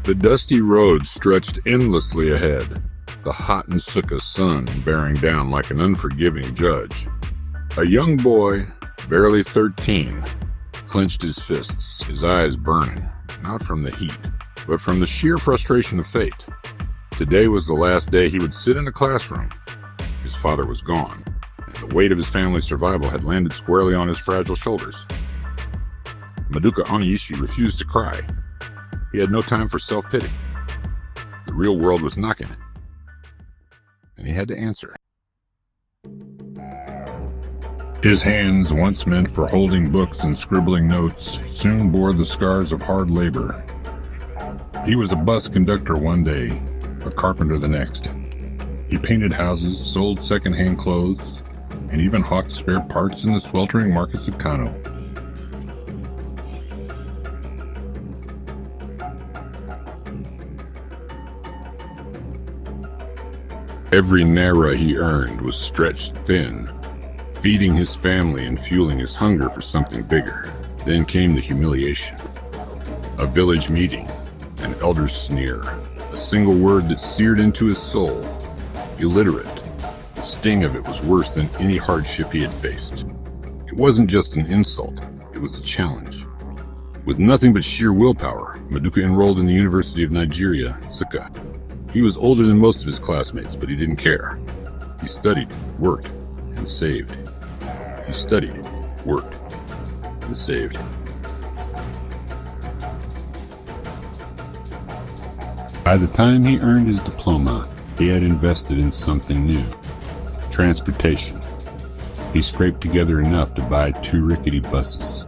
The dusty road stretched endlessly ahead, the hot and Sukkah sun bearing down like an unforgiving judge. A young boy, barely 13, clenched his fists, his eyes burning, not from the heat, but from the sheer frustration of fate. Today was the last day he would sit in a classroom. His father was gone, and the weight of his family's survival had landed squarely on his fragile shoulders. Maduka Onyishi refused to cry. He had no time for self-pity. The real world was knocking, and he had to answer. His hands, once meant for holding books and scribbling notes, soon bore the scars of hard labor. He was a bus conductor one day, a carpenter the next. He painted houses, sold second-hand clothes, and even hawked spare parts in the sweltering markets of Kano. Every naira he earned was stretched thin, feeding his family and fueling his hunger for something bigger. Then came the humiliation. A village meeting, an elder's sneer, a single word that seared into his soul. Illiterate. The sting of it was worse than any hardship he had faced. It wasn't just an insult, it was a challenge. With nothing but sheer willpower, Maduka enrolled in the University of Nigeria, Nsukka. He was older than most of his classmates, but he didn't care. He studied, worked, and saved. He studied, worked, and saved. By the time he earned his diploma, he had invested in something new: transportation. He scraped together enough to buy 2 rickety buses.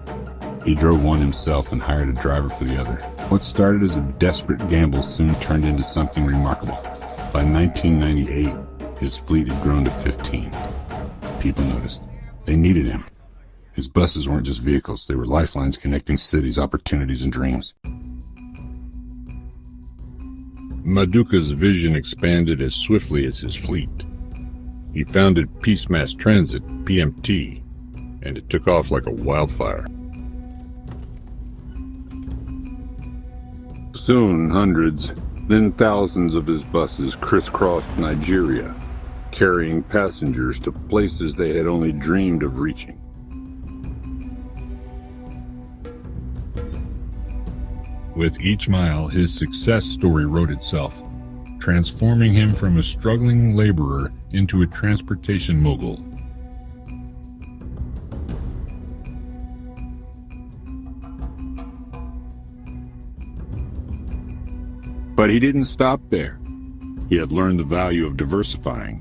He drove one himself and hired a driver for the other. What started as a desperate gamble soon turned into something remarkable. By 1998, his fleet had grown to 15. People noticed. They needed him. His buses weren't just vehicles, they were lifelines connecting cities, opportunities, and dreams. Maduka's vision expanded as swiftly as his fleet. He founded Peace Mass Transit, PMT, and it took off like a wildfire. Soon, hundreds, then thousands of his buses crisscrossed Nigeria, carrying passengers to places they had only dreamed of reaching. With each mile, his success story wrote itself, transforming him from a struggling laborer into a transportation mogul. But he didn't stop there. He had learned the value of diversifying.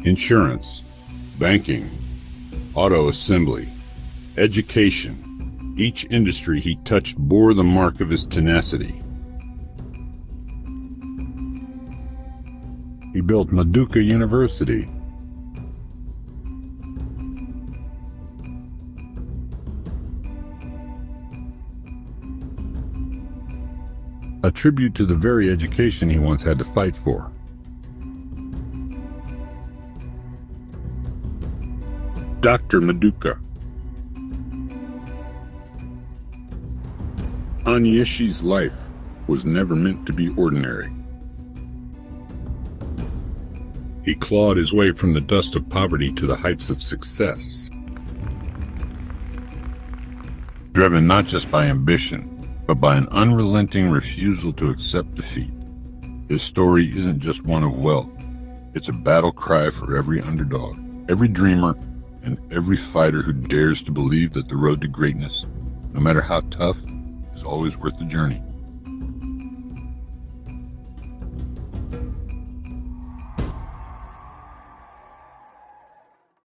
Insurance, banking, auto assembly, education. Each industry he touched bore the mark of his tenacity. He built Maduka University, a tribute to the very education he once had to fight for. Dr. Maduka Onyishi's life was never meant to be ordinary. He clawed his way from the dust of poverty to the heights of success, driven not just by ambition, but by an unrelenting refusal to accept defeat. His story isn't just one of wealth. It's a battle cry for every underdog, every dreamer, and every fighter who dares to believe that the road to greatness, no matter how tough, is always worth the journey.